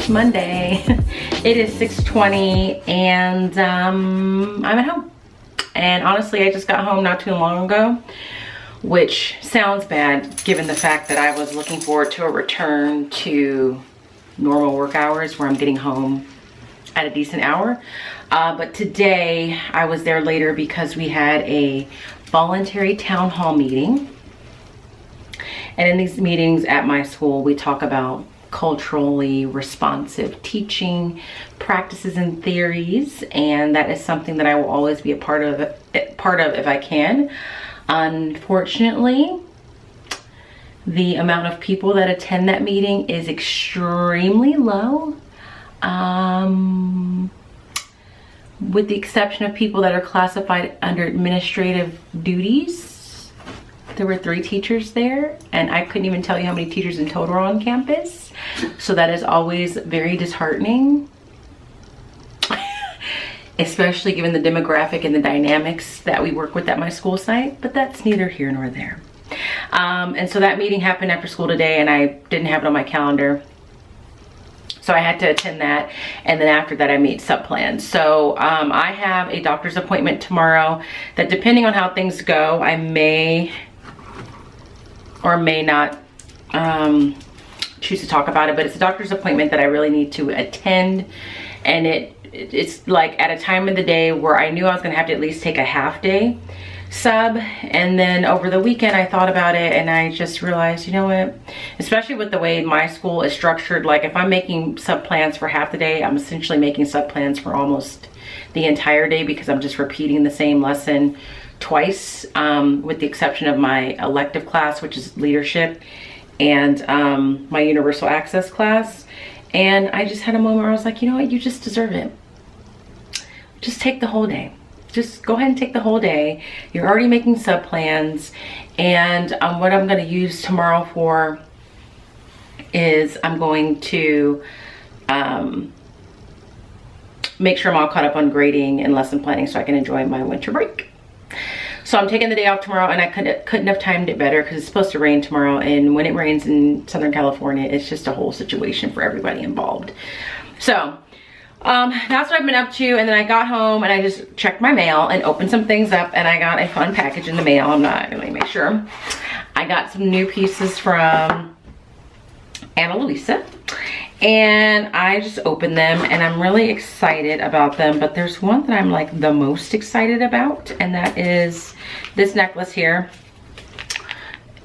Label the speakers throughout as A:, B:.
A: Monday. It is 6:20 and I'm at home. And honestly, I just got home not too long ago, which sounds bad given the fact that I was looking forward to a return to normal work hours where I'm getting home at a decent hour. But today I was there later because we had a voluntary town hall meeting. And in these meetings at my school, we talk about culturally responsive teaching practices and theories, and that is something that I will always be a part of if I can. Unfortunately, the amount of people that attend that meeting is extremely low, with the exception of people that are classified under administrative duties. There were 3 teachers there, and I couldn't even tell you how many teachers in total are on campus. So that is always very disheartening, especially given the demographic and the dynamics that we work with at my school site, but that's neither here nor there. And so that meeting happened after school today, and I didn't have it on my calendar. So I had to attend that, and then after that I meet sub-plans. So I have a doctor's appointment tomorrow that, depending on how things go, I may or may not choose to talk about it, but it's a doctor's appointment that I really need to attend, and it's like at a time of the day where I knew I was gonna have to at least take a half day sub. And then over the weekend I thought about it, and I just realized, you know what, especially with the way my school is structured, like if I'm making sub plans for half the day, I'm essentially making sub plans for almost the entire day, because I'm just repeating the same lesson twice, with the exception of my elective class, which is leadership, and my universal access class. And I just had a moment where I was like, you know what, you just deserve it. Just take the whole day. Just go ahead and take the whole day. You're already making sub plans, and what I'm going to use tomorrow for is I'm going to make sure I'm all caught up on grading and lesson planning so I can enjoy my winter break. So I'm taking the day off tomorrow, and I couldn't have timed it better because it's supposed to rain tomorrow, and when it rains in Southern California, it's just a whole situation for everybody involved. So that's what I've been up to. And then I got home and I just checked my mail and opened some things up, and I got a fun package in the mail. Let me make sure. I got some new pieces from Ana Luisa, and I just opened them, and I'm really excited about them. But there's one that I'm like the most excited about, and that is this necklace here.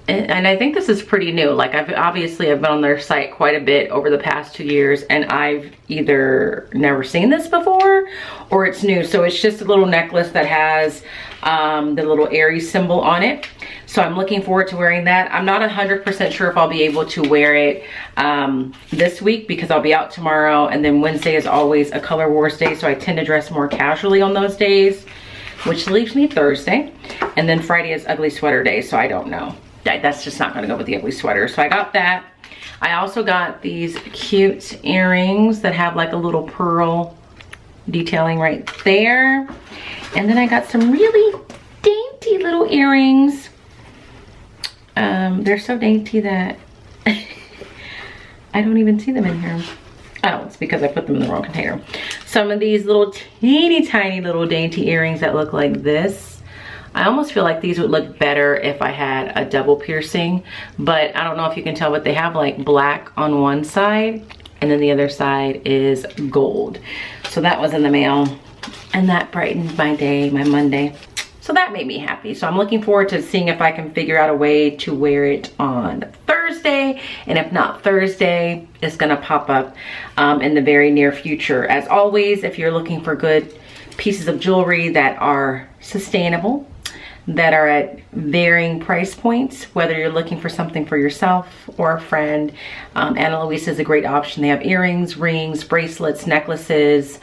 A: And I think this is pretty new. Like, I've been on their site quite a bit over the past 2 years, and I've either never seen this before or it's new. So it's just a little necklace that has the little Aries symbol on it. So I'm looking forward to wearing that. I'm not 100% sure if I'll be able to wear it this week, because I'll be out tomorrow, and then Wednesday is always a color wars day, so I tend to dress more casually on those days, which leaves me Thursday, and then Friday is ugly sweater day, so I don't know. That's just not gonna go with the ugly sweater. So I got that. I also got these cute earrings that have like a little pearl detailing right there. And then I got some really dainty little earrings. They're so dainty that I don't even see them in here. Oh, it's because I put them in the wrong container. Some of these little teeny tiny little dainty earrings that look like this. I almost feel like these would look better if I had a double piercing, but I don't know if you can tell, but they have like black on one side, and then the other side is gold. So that was in the mail, and that brightened my day, my Monday. So that made me happy. So I'm looking forward to seeing if I can figure out a way to wear it on Thursday, and if not Thursday, it's gonna pop up in the very near future. As always, if you're looking for good pieces of jewelry that are sustainable, that are at varying price points, whether you're looking for something for yourself or a friend, Ana Luisa is a great option. They have earrings, rings, bracelets, necklaces.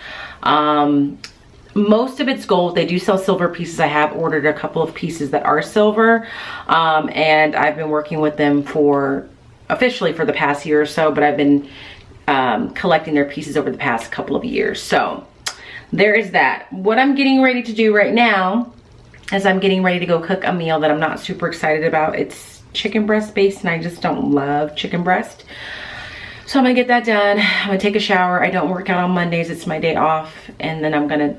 A: Most of it's gold. They do sell silver pieces. I have ordered a couple of pieces that are silver, and I've been working with them officially for the past year or so, but I've been collecting their pieces over the past couple of years. So there is that. What I'm getting ready to do right now is I'm getting ready to go cook a meal that I'm not super excited about. It's chicken breast based, and I just don't love chicken breast. So I'm gonna get that done. I'm gonna take a shower. I don't work out on Mondays, it's my day off. And then I'm gonna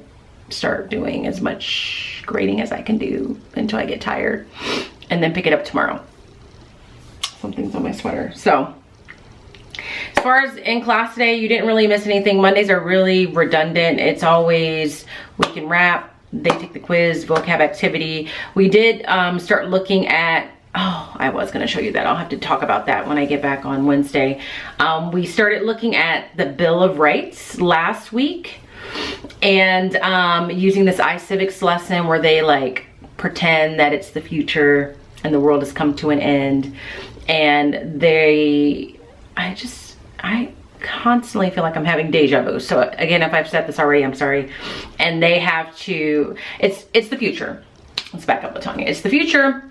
A: start doing as much grading as I can do until I get tired, and then pick it up tomorrow. Something's on my sweater. So as far as in class today, you didn't really miss anything. Mondays are really redundant. It's always week and wrap. They take the quiz, vocab activity. We did start looking at, oh, I was gonna show you that. I'll have to talk about that when I get back on Wednesday. We started looking at the Bill of Rights last week, and using this iCivics lesson where they like pretend that it's the future and the world has come to an end. And I constantly feel like I'm having deja vu. So again, if I've said this already, I'm sorry. And they have to, it's the future. Let's back up, Latonya. It's the future.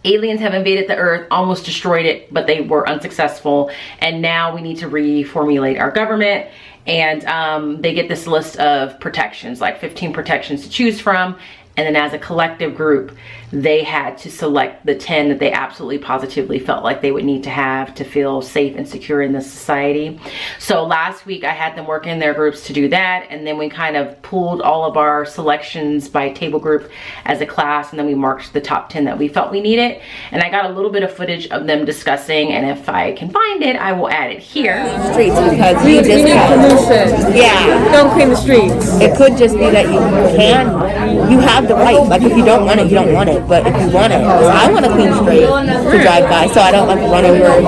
A: Aliens have invaded the earth, almost destroyed it, but they were unsuccessful. And now we need to reformulate our government. And they get this list of protections, like 15 protections to choose from. And then as a collective group, they had to select the 10 that they absolutely positively felt like they would need to have to feel safe and secure in this society. So last week I had them work in their groups to do that. And then we kind of pulled all of our selections by table group as a class. And then we marked the top 10 that we felt we needed. And I got a little bit of footage of them discussing. And if I can find it, I will add it here.
B: Streets, because
C: we need pollution.
B: Yeah.
C: Don't clean the streets.
B: It could just be that you have the right. Like if you don't want it, you don't want it. But if you want it, because I want a clean street to drive by, so I don't like run over a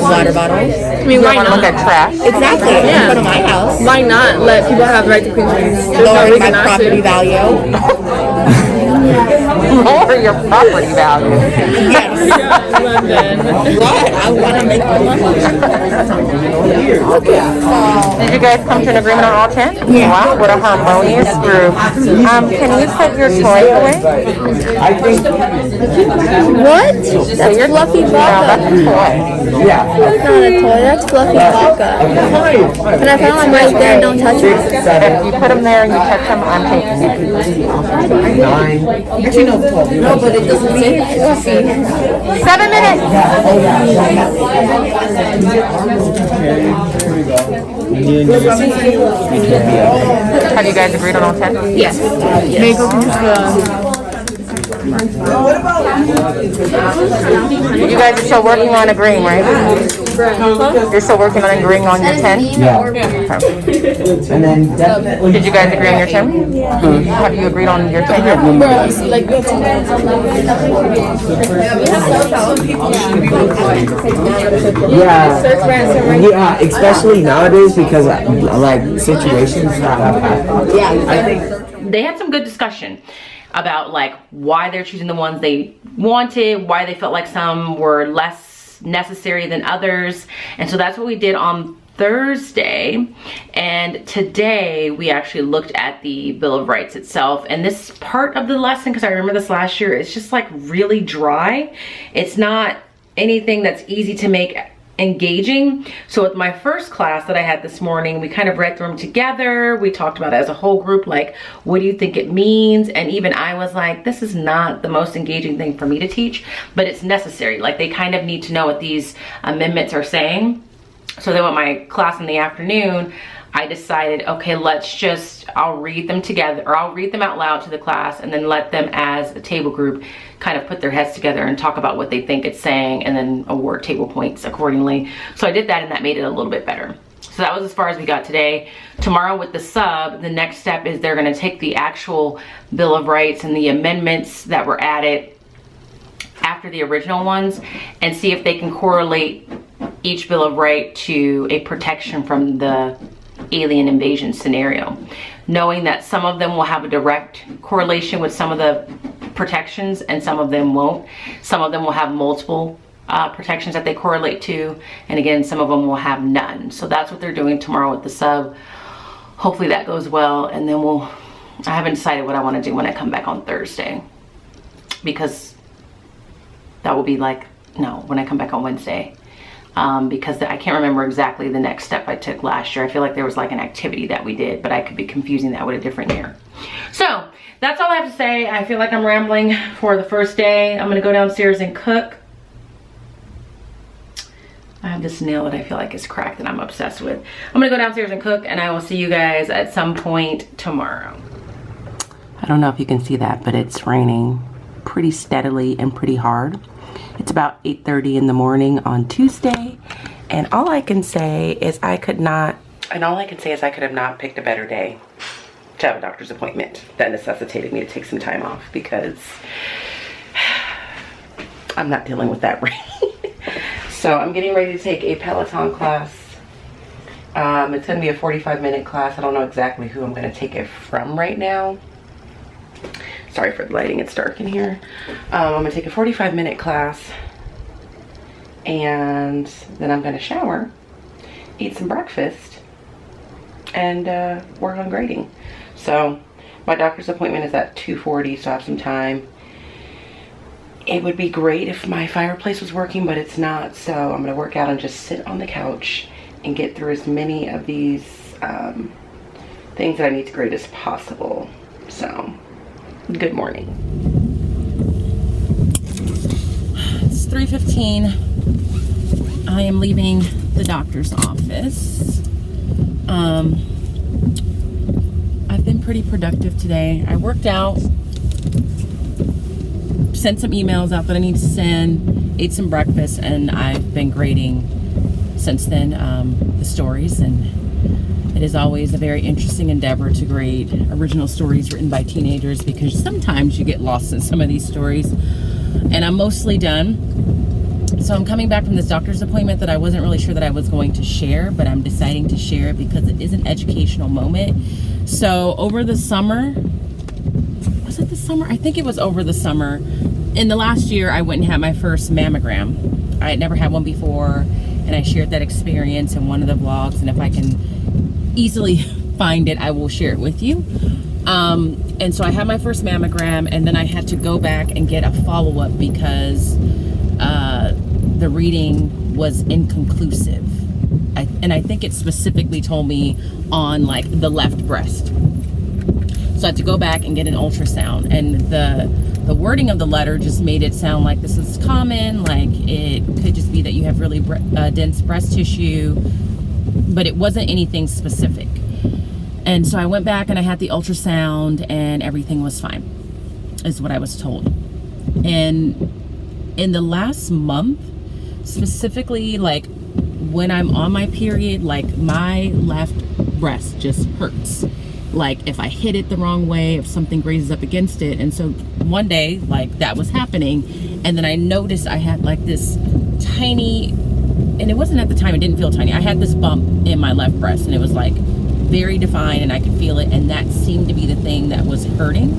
B: water bottle.
C: I mean, why not?
B: Look at trash. Exactly. Yeah. In front of my house.
C: Why not let people have the right to clean streets?
B: Lowering my property value.
D: Lower your property value.
B: Yes. What? I want to make more money.
D: Did you guys come to an agreement on all 10?
B: Yeah.
D: Wow, what a harmonious group. Can you put your toy away?
B: What? That's fluffy
D: No,
B: vodka.
D: that's a toy.
B: That's not a toy. That's fluffy vodka. And I found them right there and don't touch it.
D: If you put them there and you touch them, I'm taking it.
B: No, but it doesn't say that.
D: 7 minutes. Have you guys agreed on all 10?
B: Yes.
D: You guys are still working on agreeing, right? You're still working on agreeing on your 10?
E: Yeah.
D: Okay.
E: And then definitely.
D: Did you guys agree on your 10? Have you agreed on your 10 yet?
E: Yeah, especially nowadays because like situations happen.
B: Yeah.
E: I think
A: They had some good discussion about like why they're choosing the ones they wanted, why they felt like some were less necessary than others. And so that's what we did on Thursday. And today we actually looked at the Bill of Rights itself. And this part of the lesson, because I remember this last year, it's just like really dry. It's not anything that's easy to make engaging. So with my first class that I had this morning, we kind of read through them together. We talked about it as a whole group, like, what do you think it means? And even I was like, this is not the most engaging thing for me to teach, but it's necessary. Like, they kind of need to know what these amendments are saying. So then with my class in the afternoon, I decided, okay, I'll read them together, or I'll read them out loud to the class, and then let them as a table group kind of put their heads together and talk about what they think it's saying, and then award table points accordingly. So I did that, and that made it a little bit better. So that was as far as we got today. Tomorrow with the sub, the next step is they're gonna take the actual Bill of Rights and the amendments that were added after the original ones and see if they can correlate each Bill of Rights to a protection from the alien invasion scenario, knowing that some of them will have a direct correlation with some of the protections and some of them won't. Some of them will have multiple protections that they correlate to, and again, some of them will have none. So that's what they're doing tomorrow with the sub. Hopefully that goes well, and then I haven't decided what I want to do when I come back on Thursday, because that will be like, no, when I come back on Wednesday. Because I can't remember exactly the next step I took last year. I feel like there was like an activity that we did, but I could be confusing that with a different year. So that's all I have to say. I feel like I'm rambling for the first day. I'm gonna go downstairs and cook. I have this nail that I feel like is cracked that I'm obsessed with. I'm gonna go downstairs and cook, and I will see you guys at some point tomorrow. I don't know if you can see that, but it's raining pretty steadily and pretty hard. It's about 8:30 in the morning on Tuesday, and all I can say is I could have not picked a better day to have a doctor's appointment that necessitated me to take some time off, because I'm not dealing with that rain. So I'm getting ready to take a Peloton class. It's gonna be a 45-minute class. I don't know exactly who I'm gonna take it from right now. Sorry for the lighting, it's dark in here. I'm gonna take a 45-minute class, and then I'm gonna shower, eat some breakfast, and work on grading. So my doctor's appointment is at 2:40, so I have some time. It would be great if my fireplace was working, but it's not, so I'm gonna work out and just sit on the couch and get through as many of these things that I need to grade as possible. So, good morning. It's 3:15. I am leaving the doctor's office. I've been pretty productive today. I worked out, sent some emails out that I need to send, ate some breakfast, and I've been grading since then the stories, and it is always a very interesting endeavor to grade original stories written by teenagers, because sometimes you get lost in some of these stories. And I'm mostly done. So I'm coming back from this doctor's appointment that I wasn't really sure that I was going to share, but I'm deciding to share it because it is an educational moment. So over the summer, was it the summer? I think it was over the summer. In the last year, I went and had my first mammogram. I had never had one before, and I shared that experience in one of the vlogs, and if I can easily find it, I will share it with you. And so I had my first mammogram, and then I had to go back and get a follow-up because the reading was inconclusive. And I think it specifically told me on like the left breast. So I had to go back and get an ultrasound, and the wording of the letter just made it sound like this is common, like it could just be that you have really dense breast tissue, but it wasn't anything specific. And so I went back and I had the ultrasound, and everything was fine, is what I was told. And in the last month, specifically, like when I'm on my period, like my left breast just hurts. Like if I hit it the wrong way, if something grazes up against it. And so one day, like that was happening, and then I noticed I had like this tiny, and it wasn't at the time, it didn't feel tiny, I had this bump in my left breast, and it was like very defined, and I could feel it, and that seemed to be the thing that was hurting.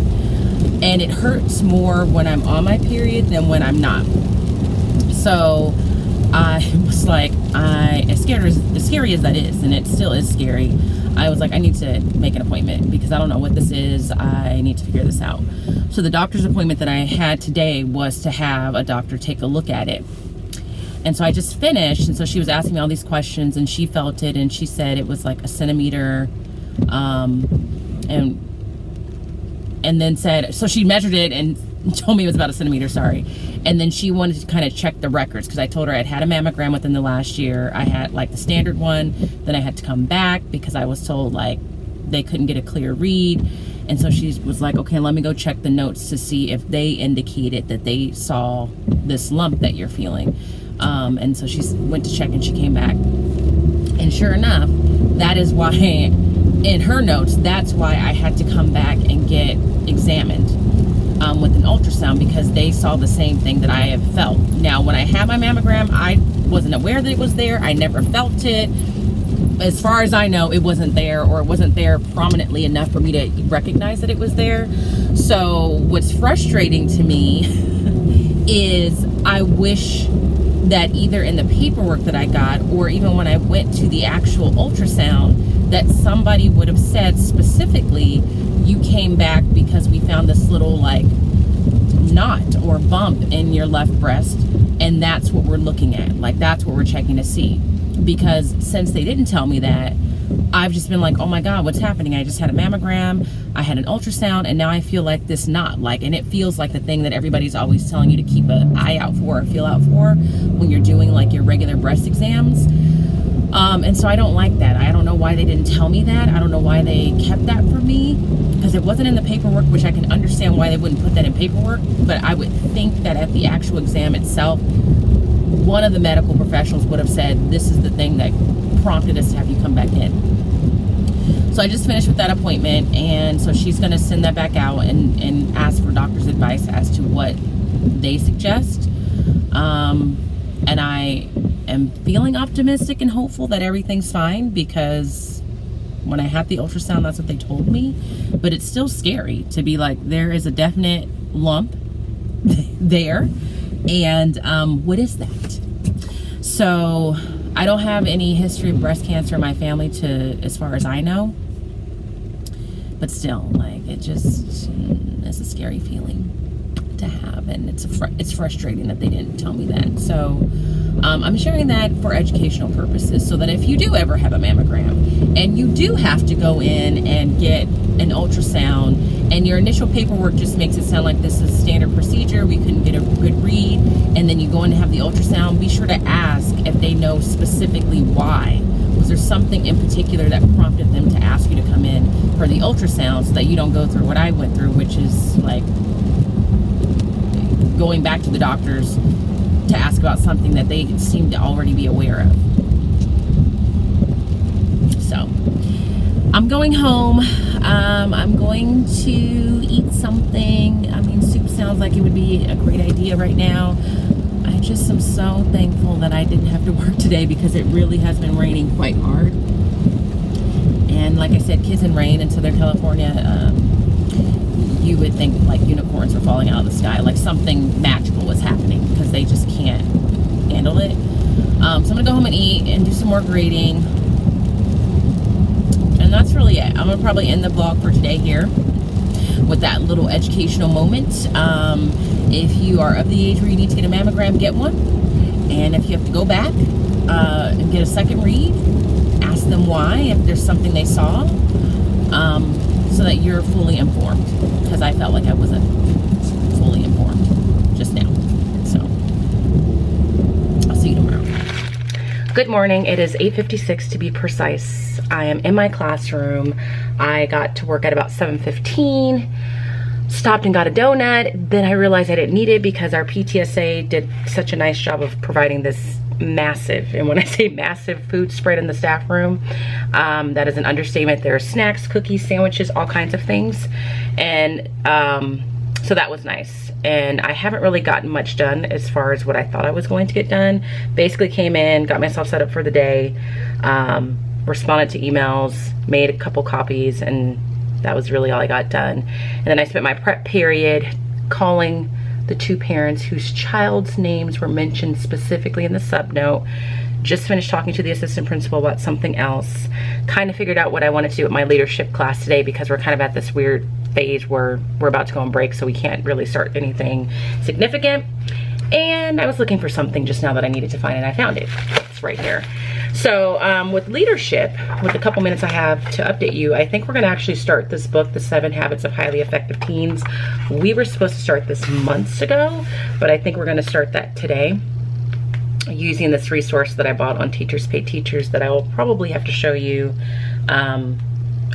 A: And it hurts more when I'm on my period than when I'm not. So I was like, as scary as that is, and it still is scary, I was like, I need to make an appointment because I don't know what this is. I need to figure this out. So the doctor's appointment that I had today was to have a doctor take a look at it. And so I just finished, and so she was asking me all these questions, and she felt it, and she said it was like a centimeter, and then said, so she measured it and told me it was about a centimeter, sorry. And then she wanted to kind of check the records, because I told her I'd had a mammogram within the last year. I had like the standard one, then I had to come back because I was told like they couldn't get a clear read. And so she was like, okay, let me go check the notes to see if they indicated that they saw this lump that you're feeling. And so she went to check, and she came back, and sure enough, that is why in her notes, that's why I had to come back and get examined with an ultrasound, because they saw the same thing that I have felt. Now, when I had my mammogram, I wasn't aware that it was there. I never felt it. As far as I know, it wasn't there, or it wasn't there prominently enough for me to recognize that it was there. So what's frustrating to me is I wish that either in the paperwork that I got, or even when I went to the actual ultrasound, that somebody would have said specifically, you came back because we found this little like knot or bump in your left breast, and that's what we're looking at. Like that's what we're checking to see. Because since they didn't tell me that, I've just been like, oh my God, what's happening? I just had a mammogram, I had an ultrasound, and now I feel like this knot. Like, and it feels like the thing that everybody's always telling you to keep an eye out for or feel out for when you're doing like your regular breast exams. And so I don't like that. I don't know why they didn't tell me that. I don't know why they kept that from me, because it wasn't in the paperwork, which I can understand why they wouldn't put that in paperwork. But I would think that at the actual exam itself, one of the medical professionals would have said, this is the thing that prompted us to have you come back in. So I just finished with that appointment, and so she's going to send that back out and ask for doctor's advice as to what they suggest. And I am feeling optimistic and hopeful that everything's fine, because when I had the ultrasound, that's what they told me. But it's still scary to be like, there is a definite lump there, and what is that? So I don't have any history of breast cancer in my family, as far as I know. But still, like, it just is a scary feeling to have, and it's frustrating that they didn't tell me that. So I'm sharing that for educational purposes, so that if you do ever have a mammogram and you do have to go in and get an ultrasound, and your initial paperwork just makes it sound like this is standard procedure, we couldn't get a good read, and then you go in to have the ultrasound, be sure to ask if they know specifically why. Was there something in particular that prompted them to ask you to come in for the ultrasound, so that you don't go through what I went through, which is like going back to the doctors to ask about something that they seem to already be aware of. So I'm going home. I'm going to eat something. I mean, soup sounds like it would be a great idea right now. I just am so thankful that I didn't have to work today, because it really has been raining quite hard. And like I said, kids in rain in Southern California, you would think like unicorns were falling out of the sky, like something magical was happening, because they just can't handle it. So I'm gonna go home and eat and do some more grading, and that's really it. I'm gonna probably end the vlog for today here with that little educational moment. If you are of the age where you need to get a mammogram, get one. And if you have to go back and get a second read, ask them why, if there's something they saw, so that you're fully informed, because I felt like I wasn't fully informed just now. So I'll see you tomorrow. Good morning. It is 8:56 to be precise. I am in my classroom. I got to work at about 7:15. Stopped and got a donut. Then I realized I didn't need it, because our PTSA did such a nice job of providing this massive, and when I say massive, food spread in the staff room, that is an understatement. There are snacks, cookies, sandwiches, all kinds of things. And so that was nice. And I haven't really gotten much done as far as what I thought I was going to get done. Basically came in, got myself set up for the day, responded to emails, made a couple copies, and that was really all I got done. And then I spent my prep period calling the two parents whose child's names were mentioned specifically in the subnote. Just finished talking to the assistant principal about something else. Kind of figured out what I wanted to do with my leadership class today, because we're kind of at this weird phase where we're about to go on break, so we can't really start anything significant. And I was looking for something just now that I needed to find, and I found it. It's right here. So with leadership, with the couple minutes I have to update you, I think we're going to actually start this book, The 7 Habits of Highly Effective Teens. We were supposed to start this months ago, but I think we're going to start that today, using this resource that I bought on Teachers Pay Teachers that I will probably have to show you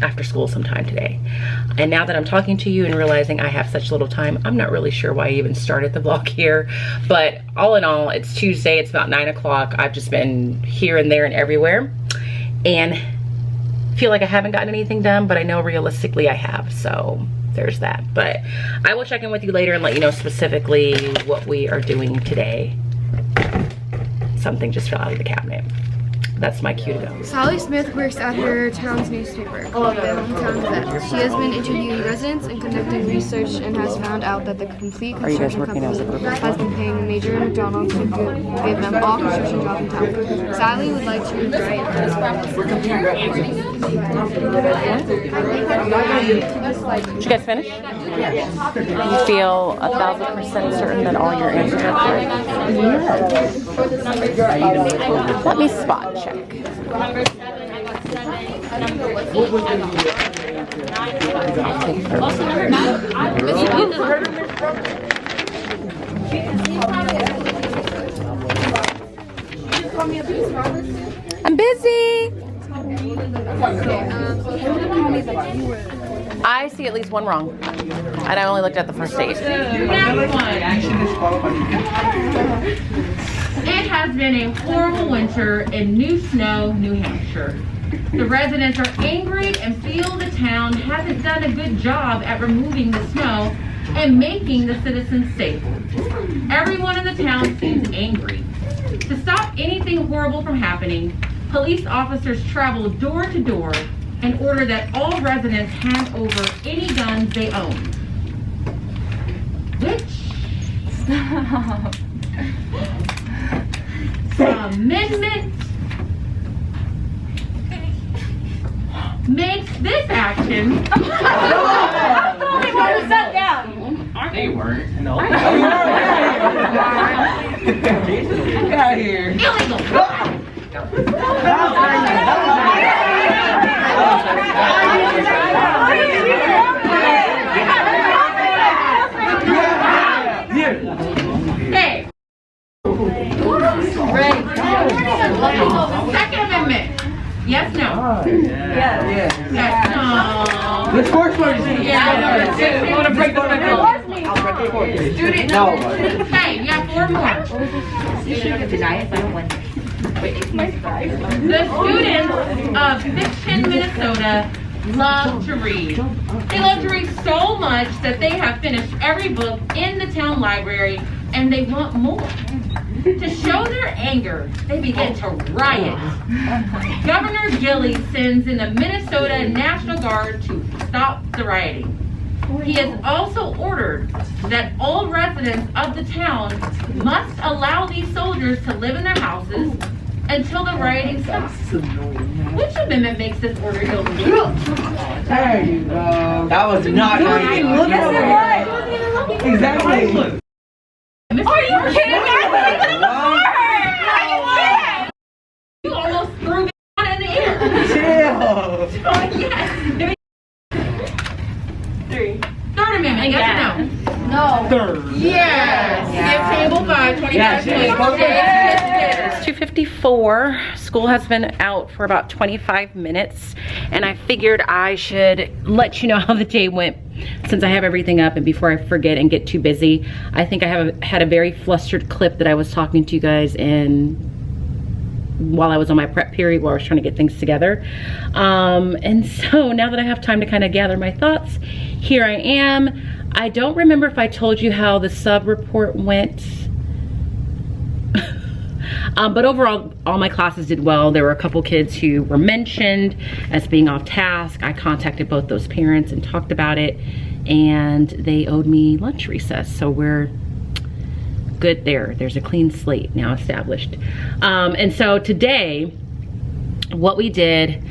A: after school sometime today. And now that I'm talking to you and realizing I have such little time, I'm not really sure why I even started the vlog here. But all in all, it's Tuesday, it's about 9 o'clock. I've just been here and there and everywhere, and feel like I haven't gotten anything done, but I know realistically I have, so there's that. But I will check in with you later and let you know specifically what we are doing today. Something just fell out of the cabinet. That's my cue to go.
F: Sally Smith works at her town's newspaper called the Hometown Gazette. She has been interviewing residents and conducting research, and has found out that the complete construction company has been paying Major McDonald to give them all construction jobs in town. Sally would like to write.
A: Did you guys finish? You feel 1,000% certain that all your answers are correct? Let me spot check.
D: I'm busy. I see at least one wrong. And I only looked at the first stage.
A: It has been a horrible winter in New Snow, New Hampshire. The residents are angry and feel the town hasn't done a good job at removing the snow and making the citizens safe. Everyone in the town seems angry. To stop anything horrible from happening, police officers travel door to door and order that all residents hand over any guns they own. Which amendment makes this action
G: They weren't. No.
E: Get out of here.
A: illegal. Hey. Second Amendment. Yes, no. Yes, no.
E: The sports one.
A: Yeah, you want to break the record? Student.
E: No.
A: Hey, you got 4 more.
B: You should deny it, but I don't want
A: The students of Fiction, Minnesota love to read. They love to read so much that they have finished every book in the town library and they want more. To show their anger, they begin to riot. Governor Gilley sends in the Minnesota National Guard to stop the rioting. He has also ordered that all residents of the town must allow these soldiers to live in their houses until the rioting stops. Which amendment makes this order illegal?
E: There you go. That was not nice. Exactly.
A: Are you kidding me? You almost threw it in the air.
E: Chill.
A: Oh, yes. 3. Third amendment, yes or no?
E: Third.
A: Yes. Give table 5, 25 points.
D: It's 2:54. School has been out for about 25 minutes, and I figured I should let you know how the day went since I have everything up and before I forget and get too busy. I think I had a very flustered clip that I was talking to you guys in while I was on my prep period where I was trying to get things together. And so now that I have time to kind of gather my thoughts, here I am. I don't remember if I told you how the sub report went. But overall, all my classes did well. There were a couple kids who were mentioned as being off task. I contacted both those parents and talked about it, and they owed me lunch recess. So we're good there. There's a clean slate now established. And so today, what we did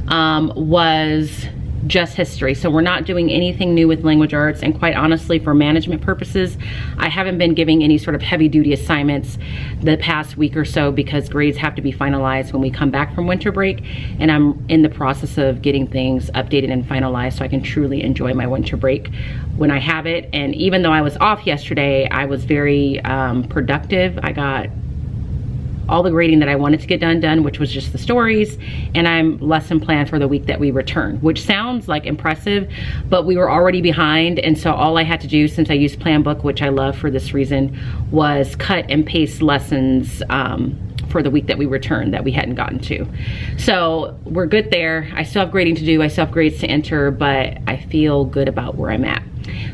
D: was just history. So we're not doing anything new with language arts, and quite honestly, for management purposes, I haven't been giving any sort of heavy duty assignments the past week or so because grades have to be finalized when we come back from winter break, and I'm in the process of getting things updated and finalized so I can truly enjoy my winter break when I have it. And even though I was off yesterday, I was very productive. I got all the grading that I wanted to get done, which was just the stories, and I'm lesson plan for the week that we return, which sounds like impressive, but we were already behind, and so all I had to do, since I used Plan Book, which I love for this reason, was cut and paste lessons for the week that we returned that we hadn't gotten to. So we're good there. I still have grading to do, I still have grades to enter, but I feel good about where I'm at.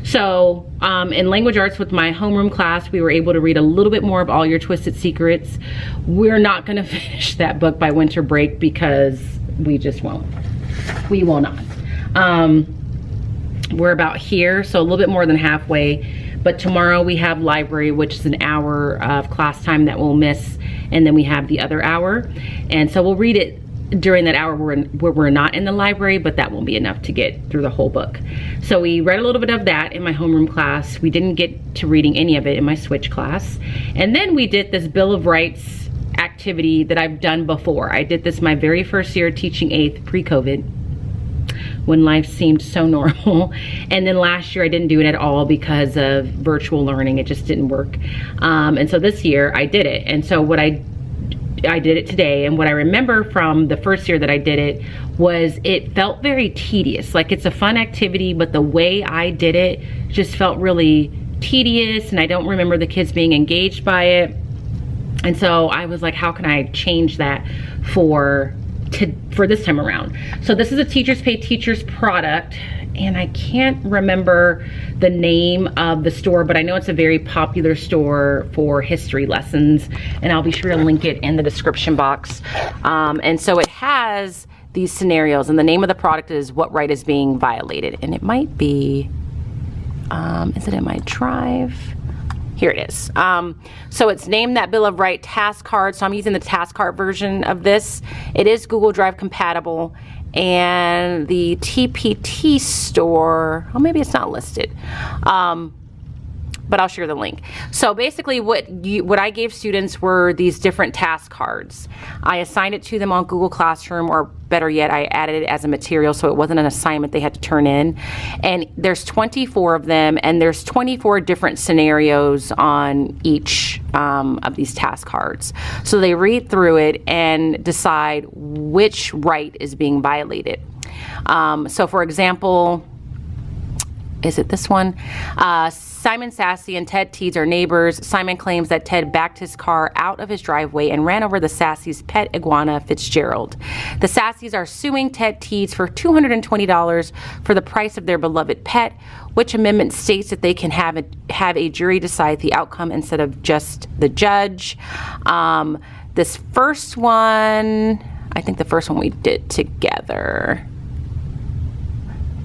D: So in language arts with my homeroom class, we were able to read a little bit more of All Your Twisted Secrets. We're not gonna finish that book by winter break because we just won't. We will not. We're about here, so a little bit more than halfway. But tomorrow we have library, which is an hour of class time that we'll miss, and then we have the other hour. And so we'll read it during that hour where we're not in the library, but that won't be enough to get through the whole book. So we read a little bit of that in my homeroom class. We didn't get to reading any of it in my switch class. And then we did this Bill of Rights activity activity that I've done before. I did this my very first year teaching 8th pre-COVID, when life seemed so normal. And then last year I didn't do it at all because of virtual learning. It just didn't work. And so this year I did it. And so what I did it today, and what I remember from the first year that I did it was it felt very tedious. Like, it's a fun activity, but the way I did it just felt really tedious, and I don't remember the kids being engaged by it. And so I was like, how can I change that for this time around? So this is a Teachers Pay Teachers product, and I can't remember the name of the store, but I know it's a very popular store for history lessons, and I'll be sure to link it in the description box. And so it has these scenarios, and the name of the product is What Right is Being Violated, and it might be, is it in my drive? Here it is. So it's named that Bill of Right task card. So I'm using the task card version of this. It is Google Drive compatible. And the TPT store, oh, maybe it's not listed. But I'll share the link. So basically what I gave students were these different task cards. I assigned it to them on Google Classroom, or better yet, I added it as a material so it wasn't an assignment they had to turn in. And there's 24 of them, and there's 24 different scenarios on each of these task cards. So they read through it and decide which right is being violated. So for example, is it this one? Simon Sassy and Ted Teeds are neighbors. Simon claims that Ted backed his car out of his driveway and ran over the Sassy's pet iguana, Fitzgerald. The Sassys are suing Ted Teeds for $220 for the price of their beloved pet, which amendment states that they can have a jury decide the outcome instead of just the judge. This first one, I think the first one we did together.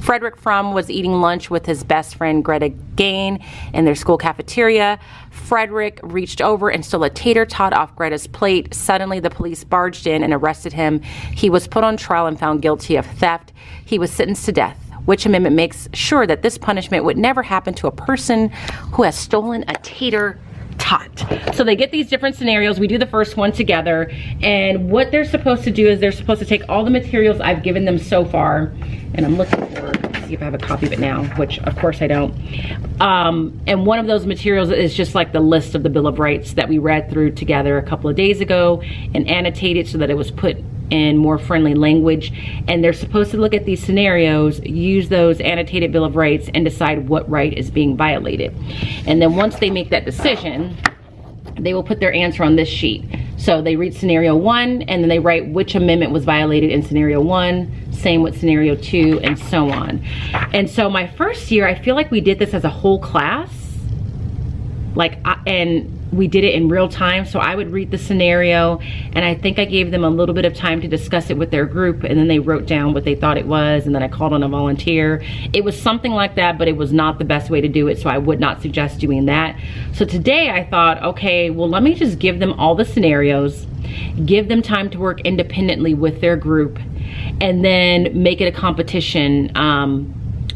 D: Frederick Frum was eating lunch with his best friend Greta Gain in their school cafeteria. Frederick reached over and stole a tater tot off Greta's plate. Suddenly, the police barged in and arrested him. He was put on trial and found guilty of theft. He was sentenced to death, which amendment makes sure that this punishment would never happen to a person who has stolen a tater tot. So they get these different scenarios. We do the first one together, and what they're supposed to do is they're supposed to take all the materials I've given them so far, and I'm looking for, see if I have a copy of it now, which of course I don't. And one of those materials is just like the list of the Bill of Rights that we read through together a couple of days ago and annotated so that it was put in more friendly language. And they're supposed to look at these scenarios, use those annotated Bill of Rights, and decide what right is being violated. And then once they make that decision, they will put their answer on this sheet. So they read scenario 1, and then they write which amendment was violated in scenario 1, same with scenario 2, and so on. And so my first year, I feel like we did this as a whole class, and we did it in real time. So I would read the scenario, and I think I gave them a little bit of time to discuss it with their group, and then they wrote down what they thought it was, and then I called on a volunteer. It was something like that, but it was not the best way to do it, so I would not suggest doing that. So today I thought, okay, well, let me just give them all the scenarios, give them time to work independently with their group, and then make it a competition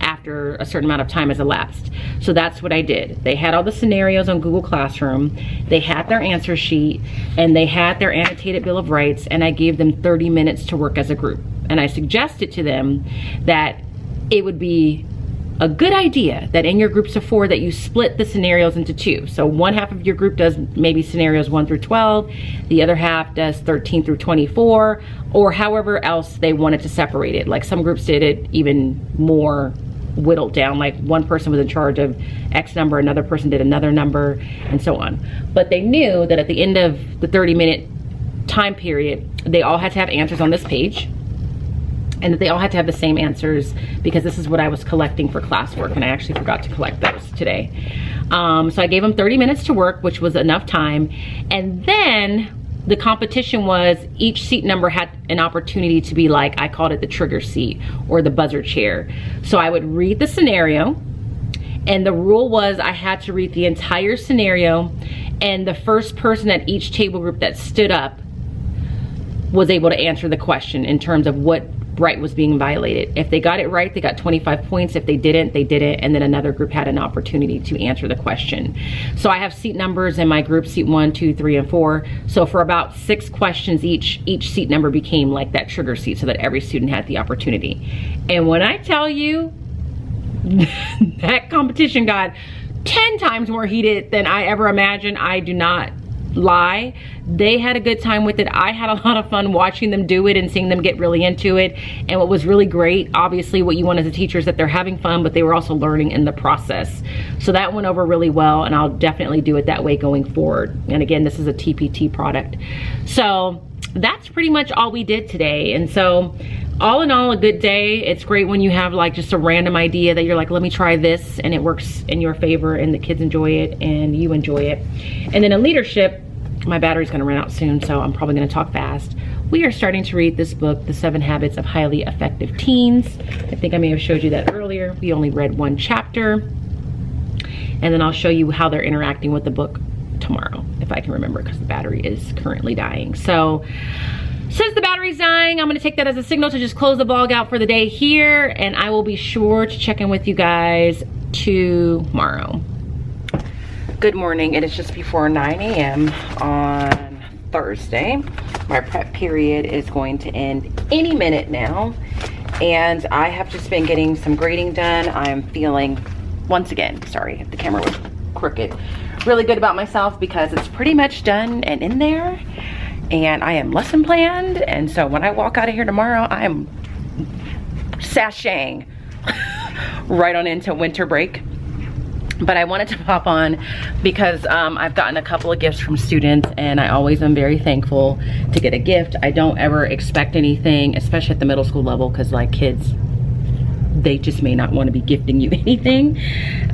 D: after a certain amount of time has elapsed. So that's what I did. They had all the scenarios on Google Classroom, they had their answer sheet, and they had their annotated Bill of Rights, and I gave them 30 minutes to work as a group. And I suggested to them that it would be a good idea that in your groups of 4 that you split the scenarios into 2. So one half of your group does maybe scenarios 1 through 12, the other half does 13 through 24, or however else they wanted to separate it. Like some groups did it even more whittled down, like one person was in charge of X number, another person did another number, and so on. But they knew that at the end of the 30-minute time period, they all had to have answers on this page, and that they all had to have the same answers, because this is what I was collecting for classwork, and I actually forgot to collect those today. So I gave them 30 minutes to work, which was enough time, and then the competition was each seat number had an opportunity to be like, I called it the trigger seat or the buzzer chair. So I would read the scenario, and the rule was I had to read the entire scenario, and the first person at each table group that stood up was able to answer the question in terms of what right was being violated. If they got it right, they got 25 points. If they didn't, they didn't. And then another group had an opportunity to answer the question. So I have seat numbers in my group, seat 1, 2, 3, and 4. So for about 6 questions each seat number became like that trigger seat so that every student had the opportunity. And when I tell you that competition got 10 times more heated than I ever imagined, I do not lie. They had a good time with it. I had a lot of fun watching them do it and seeing them get really into it. And what was really great, obviously what you want as a teacher is that they're having fun, but they were also learning in the process. So that went over really well, and I'll definitely do it that way going forward. And again, this is a TPT product. So that's pretty much all we did today. And so all in all, a good day. It's great when you have like just a random idea that you're like, let me try this, and it works in your favor and the kids enjoy it and you enjoy it. And then in leadership, my battery's gonna run out soon, so I'm probably gonna talk fast. We are starting to read this book, The 7 Habits of Highly Effective Teens. I think I may have showed you that earlier. We only read 1 chapter. And then I'll show you how they're interacting with the book tomorrow, if I can remember, because the battery is currently dying. So since the battery's dying, I'm gonna take that as a signal to just close the vlog out for the day here, and I will be sure to check in with you guys tomorrow. Good morning. It is just before 9 a.m. on Thursday. My prep period is going to end any minute now, and I have just been getting some grading done. I'm feeling, once again, sorry if the camera was crooked, really good about myself because it's pretty much done and in there, and I am lesson planned. And so when I walk out of here tomorrow, I am sashaying right on into winter break. But I wanted to pop on because I've gotten a couple of gifts from students, and I always am very thankful to get a gift. I don't ever expect anything, especially at the middle school level, because like kids, they just may not want to be gifting you anything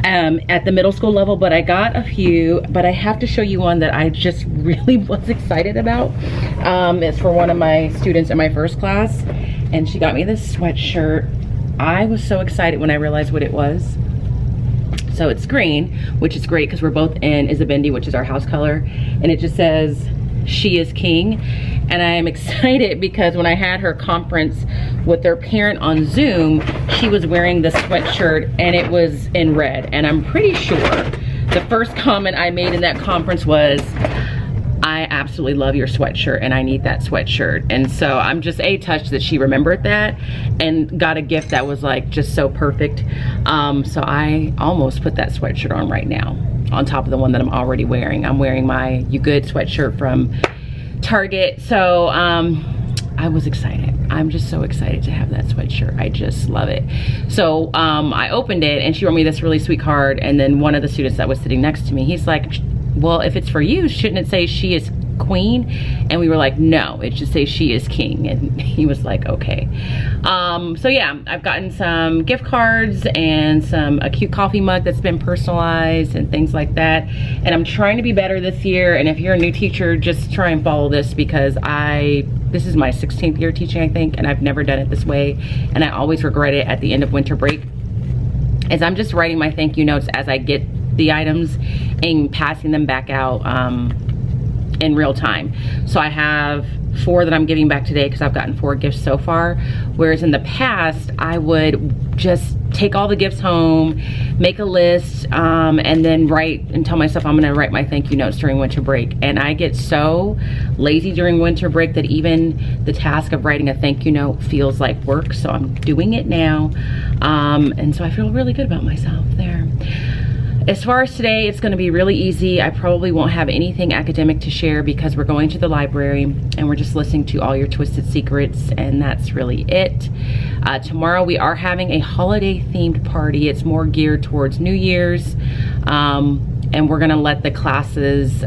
D: at the middle school level. But I got a few, but I have to show you one that I just really was excited about. It's for one of my students in my first class, and she got me this sweatshirt. I was so excited when I realized what it was. So it's green, which is great because we're both in Isabendi, which is our house color, and it just says, "She is King." And I am excited because when I had her conference with their parent on Zoom, she was wearing the sweatshirt and it was in red. And I'm pretty sure the first comment I made in that conference was, "I absolutely love your sweatshirt and I need that sweatshirt." And so I'm just touched that she remembered that and got a gift that was like just so perfect. So I almost put that sweatshirt on right now on top of the one that I'm already wearing. I'm wearing my You Good sweatshirt from Target. So I was excited. I'm just so excited to have that sweatshirt. I just love it. So I opened it and she wrote me this really sweet card, and then one of the students that was sitting next to me, he's like, "Well, if it's for you, shouldn't it say she is queen?" And we were like, "No, it should say she is king." And he was like, "Okay." So yeah, I've gotten some gift cards and a cute coffee mug that's been personalized and things like that. And I'm trying to be better this year. And if you're a new teacher, just try and follow this, because this is my 16th year teaching, I think, and I've never done it this way. And I always regret it at the end of winter break, as I'm just writing my thank you notes as I get the items and passing them back out in real time. So I have 4 that I'm giving back today because I've gotten 4 gifts so far. Whereas in the past, I would just take all the gifts home, make a list, and then write and tell myself I'm gonna write my thank you notes during winter break. And I get so lazy during winter break that even the task of writing a thank you note feels like work. So I'm doing it now. And so I feel really good about myself there. As far as today, it's gonna be really easy. I probably won't have anything academic to share because we're going to the library and we're just listening to All Your Twisted Secrets, and that's really it. Tomorrow we are having a holiday themed party. It's more geared towards New Year's, and we're gonna let the classes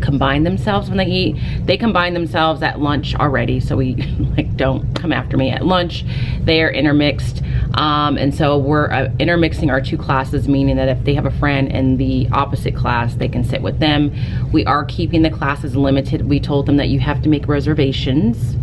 D: combine themselves when they eat. They combine themselves at lunch already, so we like don't come after me at lunch. They are intermixed, and so we're intermixing our 2 classes, meaning that if they have a friend in the opposite class, they can sit with them. We are keeping the classes limited. We told them that you have to make reservations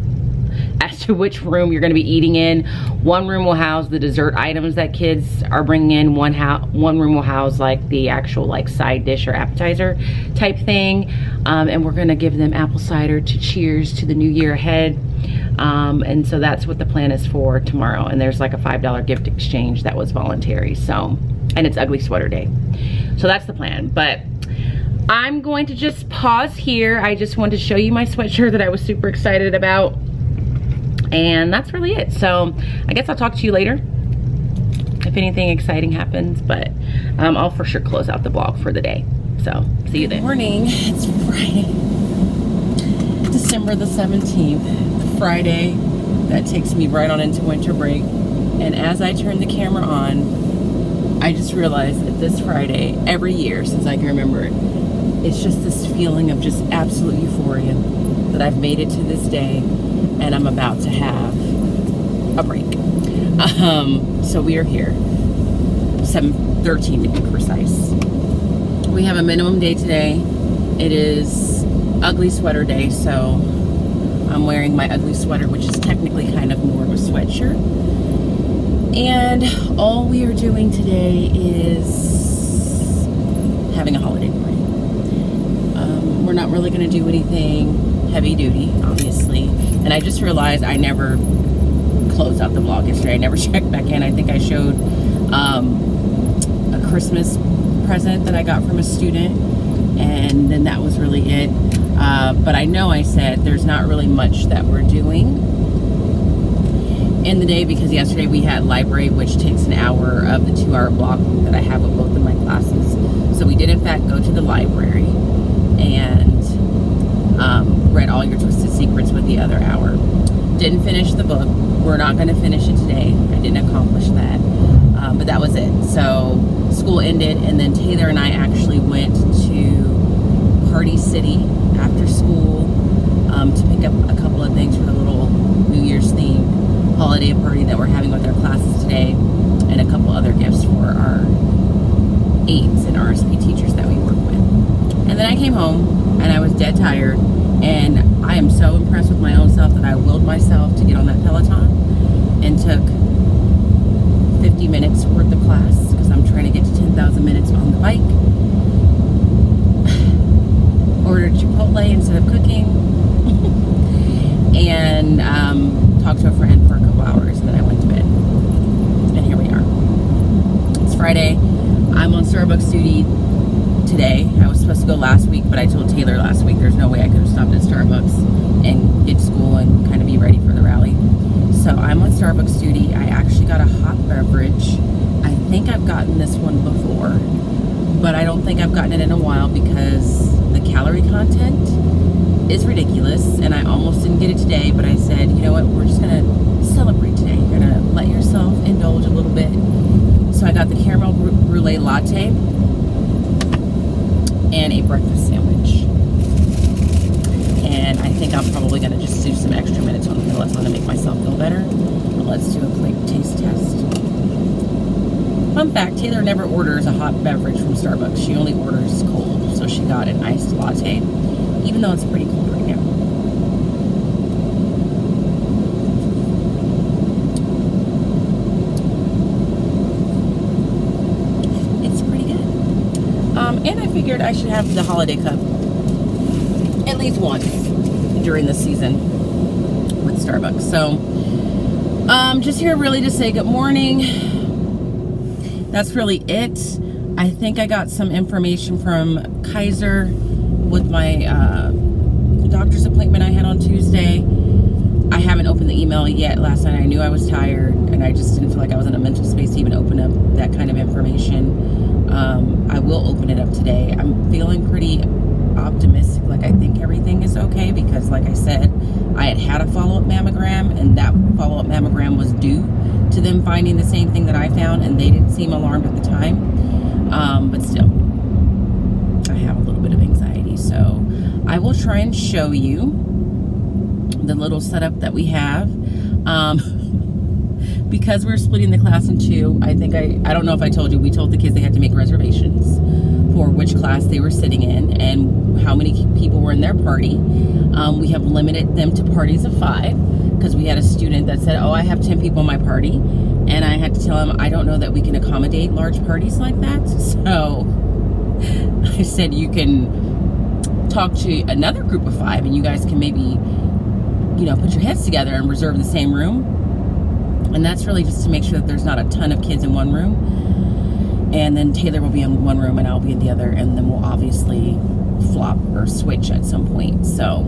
D: as to which room you're going to be eating in. One room will house the dessert items that kids are bringing in. One room will house like the actual like side dish or appetizer type thing. And we're going to give them apple cider to cheers to the new year ahead. And so that's what the plan is for tomorrow. And there's like a $5 gift exchange that was voluntary. So, and it's ugly sweater day. So that's the plan. But I'm going to just pause here. I just wanted to show you my sweatshirt that I was super excited about. And that's really it. So I guess I'll talk to you later if anything exciting happens, but I'll for sure close out the vlog for the day. So see you then. Good morning. It's Friday, December the 17th, Friday. That takes me right on into winter break. And as I turn the camera on, I just realized that this Friday, every year since I can remember it, it's just this feeling of just absolute euphoria that I've made it to this day and I'm about to have a break. So we are here, 7:13 to be precise. We have a minimum day today. It is ugly sweater day, so I'm wearing my ugly sweater, which is technically kind of more of a sweatshirt. And all we are doing today is having a holiday party. We're not really going to do anything heavy duty, obviously. And I just realized I never closed out the vlog yesterday. I never checked back in. I think I showed a Christmas present that I got from a student, and then that was really it. But I know I said there's not really much that we're doing in the day, because yesterday we had library, which takes an hour of the 2-hour block that I have with both of my classes. So we did in fact go to the library and read All Your Twisted Secrets with the other hour. Didn't finish the book. We're not going to finish it today. I didn't accomplish that. But that was it. So school ended, and then Taylor and I actually went to Party City after school to pick up a couple of things for the little New Year's themed holiday party that we're having with our classes today, and a couple other gifts for our aides and RSP teachers that we work with. And then I came home and I was dead tired, and I am so impressed with my own self that I willed myself to get on that Peloton and took 50 minutes worth of class, because I'm trying to get to 10,000 minutes on the bike. Ordered Chipotle instead of cooking. And talked to a friend for a couple hours, and then I went to bed. And here we are. It's Friday. I'm on Starbucks duty today. I was supposed to go last week, but I told Taylor last week there's no way I could have stopped at Starbucks and get to school and kind of be ready for the rally. So I'm on Starbucks duty. I actually got a hot beverage. I think I've gotten this one before, but I don't think I've gotten it in a while because the calorie content is ridiculous, and I almost didn't get it today, but I said, you know what, we're just gonna celebrate today. You're gonna let yourself indulge a little bit. So I got the caramel brulee latte and a breakfast sandwich. And I think I'm probably gonna just do some extra minutes on the Peloton to make myself feel better. But let's do a quick taste test. Fun fact, Taylor never orders a hot beverage from Starbucks. She only orders cold. So she got an iced latte, even though it's pretty cold right now. It's pretty good. And I figured I should have the holiday cup at least once during the season with Starbucks. So just here really to say good morning. That's really it. I think I got some information from Kaiser with my doctor's appointment I had on Tuesday. I haven't opened the email yet. Last night I knew I was tired, and I just didn't feel like I was in a mental space to even open up that kind of information. I will open it up today. I'm feeling pretty optimistic, like I think everything is okay, because like I said, I had a follow-up mammogram, and that follow-up mammogram was due to them finding the same thing that I found, and they didn't seem alarmed at the time. But still, I have a little bit of anxiety. So I will try and show you the little setup that we have. Because we're splitting the class in two, I think I don't know if I told you, we told the kids they had to make reservations for which class they were sitting in and how many people were in their party. We have limited them to parties of 5, because we had a student that said, oh, I have 10 people in my party, and I had to tell him I don't know that we can accommodate large parties like that. So I said, you can talk to another group of 5 and you guys can maybe you know, put your heads together and reserve the same room. And that's really just to make sure that there's not a ton of kids in one room. And then Taylor will be in one room and I'll be in the other, and then we'll obviously flop or switch at some point. So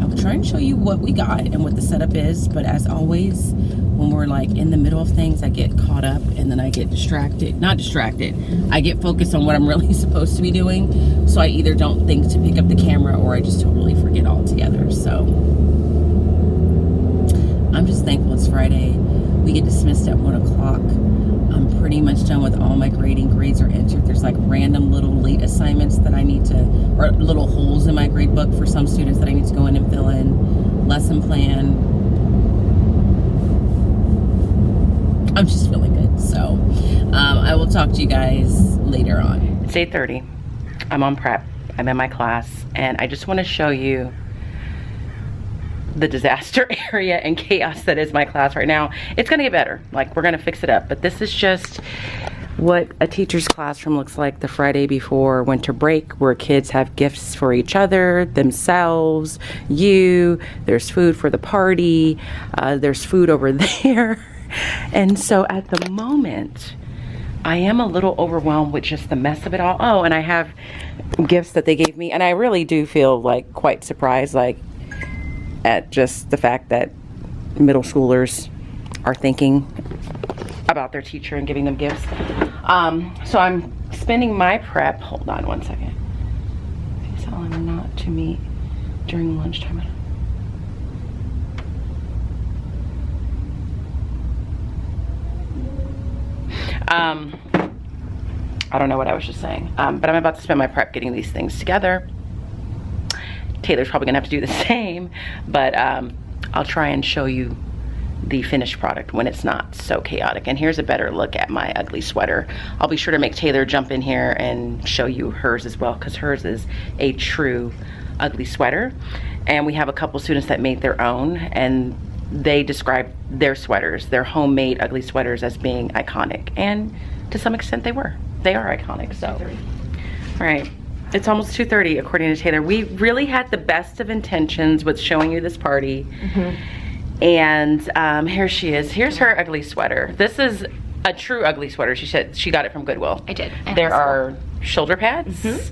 D: I will try and show you what we got and what the setup is, but as always, when we're like in the middle of things, I get caught up and then I get distracted. Not distracted, I get focused on what I'm really supposed to be doing, so I either don't think to pick up the camera or I just totally forget altogether. So I'm just thankful it's Friday. We get dismissed at 1 o'clock. I'm pretty much done with all my grading. Grades are entered. There's like random little late assignments that I need to, or little holes in my grade book for some students that I need to go in and fill in. Lesson plan. I'm just feeling good. So I will talk to you guys later on. It's 8:30. I'm on prep. I'm in my class, and I just want to show you the disaster area and chaos that is my class right now. It's gonna get better. Like, we're gonna fix it up, but this is just what a teacher's classroom looks like the Friday before winter break, where kids have gifts for each other, themselves, you. There's food for the party. There's food over there. And so at the moment, I am a little overwhelmed with just the mess of it all. Oh, and I have gifts that they gave me, and I really do feel like quite surprised, like, at just the fact that middle schoolers are thinking about their teacher and giving them gifts. So I'm spending my prep. Hold on one second. Please tell them not to meet during lunchtime. I don't know what I was just saying, but I'm about to spend my prep getting these things together. Taylor's probably gonna have to do the same, but I'll try and show you the finished product when it's not so chaotic. And here's a better look at my ugly sweater. I'll be sure to make Taylor jump in here and show you hers as well, because hers is a true ugly sweater. And we have a couple students that made their own, and they describe their sweaters, their homemade ugly sweaters, as being iconic. And to some extent they were. They are iconic, so. All right. It's almost 2:30 according to Taylor. We really had the best of intentions with showing you this party. And here she is. Here's her ugly sweater. This is a true ugly sweater. She said she got it from Goodwill.
F: I did.
D: There are shoulder pads,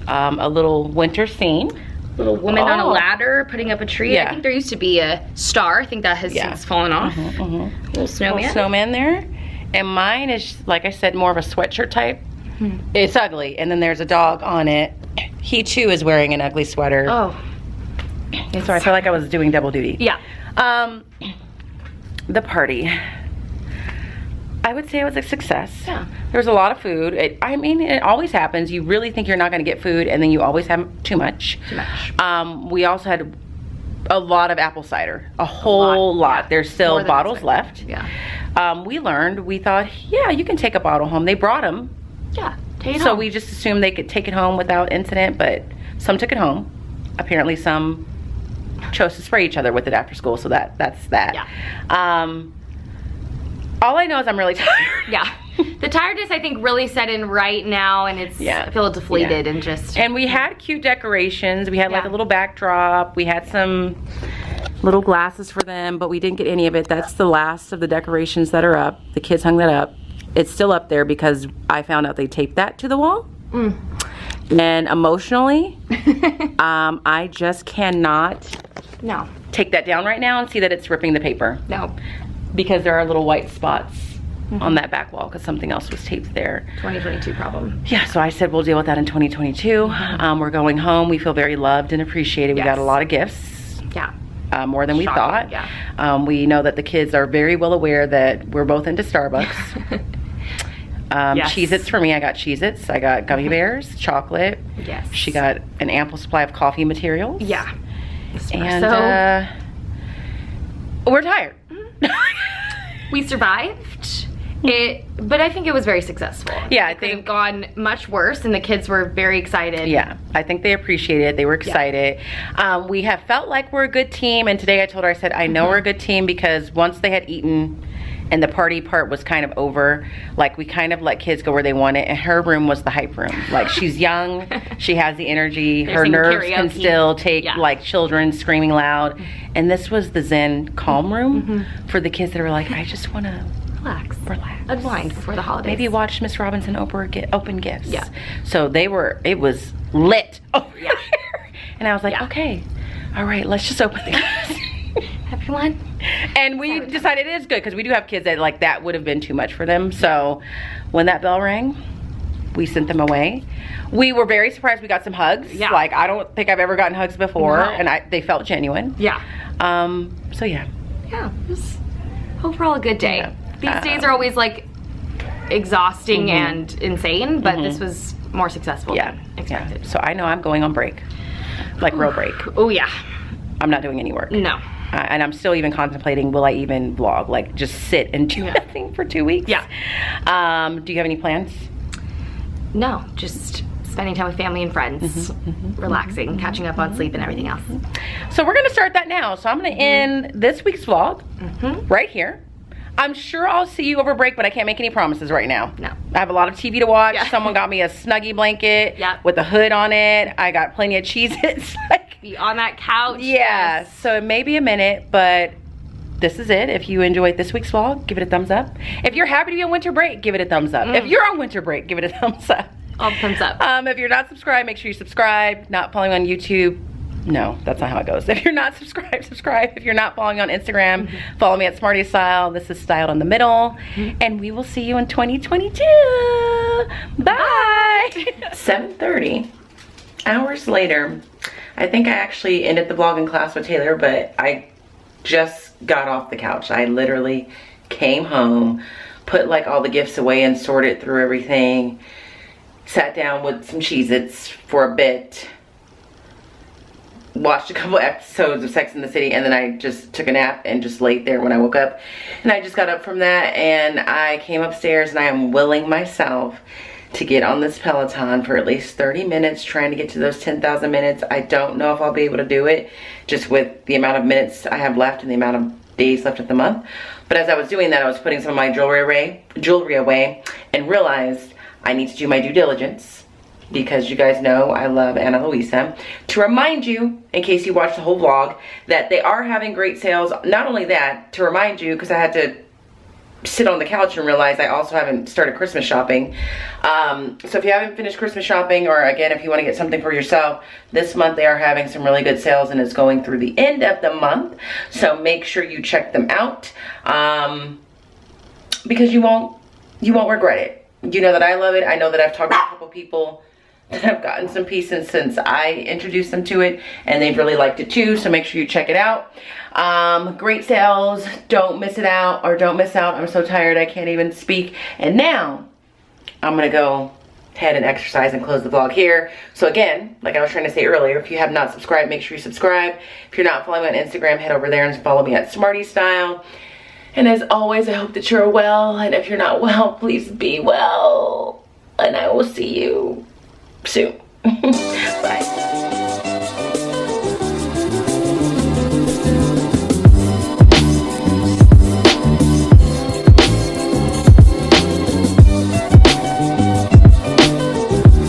D: a little winter scene.
F: Little woman on a ladder putting up a tree.
D: Yeah.
F: I think there used to be a star. I think that has since fallen off. Little snowman.
D: Little snowman there. And mine is, like I said, more of a sweatshirt type. It's ugly, and then there's a dog on it. He too is wearing an ugly sweater.
F: Oh.
D: So I feel like I was doing double duty.
F: Yeah.
D: The party, I would say it was a success.
F: Yeah.
D: There was a lot of food. I mean, it always happens. You really think you're not going to get food, and then you always have too much. We also had a lot of apple cider, a whole lot.
F: Yeah.
D: There's still bottles left.
F: Yeah.
D: We thought, yeah, you can take a bottle home. They brought them.
F: Yeah. Take it
D: So
F: home.
D: we just assumed they could take it home without incident, but some took it home. Apparently some chose to spray each other with it after school, so that's that.
F: Yeah.
D: All I know is I'm really tired.
F: Yeah. The tiredness, I think, really set in right now, and it's, I feel deflated and just.
D: And we had cute decorations. We had like a little backdrop. We had some little glasses for them, but we didn't get any of it. That's the last of the decorations that are up. The kids hung that up. It's still up there because I found out they taped that to the wall. And emotionally, I just cannot take that down right now and see that it's ripping the paper.
F: No.
D: Because there are little white spots on that back wall because something else was taped there.
F: 2022 problem.
D: Yeah, so I said we'll deal with that in 2022. We're going home. We feel very loved and appreciated. We got a lot of gifts.
F: Yeah.
D: More than we thought.
F: Yeah.
D: We know that the kids are very well aware that we're both into Starbucks. Cheez-Its for me. I got Cheez-Its. I got gummy bears, chocolate.
F: Yes.
D: She got an ample supply of coffee materials.
F: Yeah.
D: And we're tired.
F: We survived. But I think it was very successful.
D: Yeah,
F: it could have gone much worse, and the kids were very excited.
D: Yeah, I think they appreciated it. They were excited. We have felt like we're a good team, and today I told her, I said, I know we're a good team because once they had eaten
A: and the party part was kind of over. Like, we kind of let kids go where they wanted, and her room was the hype room. Like, she's young, she has the energy, her nerves can still take like children screaming loud. And this was the zen calm room for the kids that are like, I just want to relax.
H: Unwind before the holidays.
A: Maybe watch Miss Robinson open gifts. Yeah. So it was lit over here. And I was like, okay, all right, let's just open the gifts.
H: Everyone.
A: And we decided it is good because we do have kids that like that would have been too much for them. So when that bell rang, we sent them away. We were very surprised we got some hugs. Yeah. Like, I don't think I've ever gotten hugs before, and they felt genuine.
H: Yeah.
A: So yeah.
H: Yeah, it was overall a good day. Yeah. These days are always like exhausting and insane, but this was more successful than expected.
A: So I know I'm going on break, like real break.
H: Oh yeah.
A: I'm not doing any work.
H: No.
A: And I'm still even contemplating, will I even vlog? Like, just sit and do nothing for 2 weeks?
H: Yeah.
A: Do you have any plans?
H: No, just spending time with family and friends, relaxing, catching up on sleep and everything else.
A: So we're gonna start that now. So I'm gonna end this week's vlog right here. I'm sure I'll see you over break, but I can't make any promises right now.
H: No.
A: I have a lot of TV to watch. Yeah. Someone got me a Snuggie blanket with a hood on it. I got plenty of Cheez-Its.
H: Be on that couch.
A: Yeah, so it may be a minute, but this is it. If you enjoyed this week's vlog, give it a thumbs up. If you're happy to be on winter break, give it a thumbs up. If you're on winter break, give it a thumbs up.
H: All thumbs up.
A: If you're not subscribed, make sure you subscribe. Not following on YouTube, no, that's not how it goes. If you're not subscribed, subscribe. If you're not following on Instagram, follow me at Smarty Style. This is Styled on the Middle. And we will see you in 2022. Bye. 7:30. Hours later, I think I actually ended the vlog in class with Taylor, but I just got off the couch. I literally came home, put like all the gifts away and sorted through everything, sat down with some Cheez-Its for a bit, watched a couple episodes of Sex and the City, and then I just took a nap and just laid there when I woke up. And I just got up from that and I came upstairs, and I am willing myself to get on this Peloton for at least 30 minutes, trying to get to those 10,000 minutes. I don't know if I'll be able to do it just with the amount of minutes I have left and the amount of days left of the month. But as I was doing that, I was putting some of my jewelry away and realized I need to do my due diligence, because you guys know I love Ana Luisa. To remind you, in case you watched the whole vlog, that they are having great sales. Not only that, to remind you, because I had to sit on the couch and realize I also haven't started Christmas shopping. So if you haven't finished Christmas shopping, or again, if you want to get something for yourself, this month they are having some really good sales, and it's going through the end of the month. So make sure you check them out, because you won't regret it. You know that I love it. I know that I've talked to a couple people that have gotten some pieces since I introduced them to it, and they've really liked it too. So make sure you check it out. Great sales. Don't miss it out, or don't miss out. I'm so tired I can't even speak. And now I'm gonna go ahead and exercise and close the vlog here. So again, like I was trying to say earlier, if you have not subscribed, make sure you subscribe. If you're not following me on Instagram, head over there and follow me at Smarty Style. And as always, I hope that you're well, and if you're not well, please be well. And I will see you soon. Bye.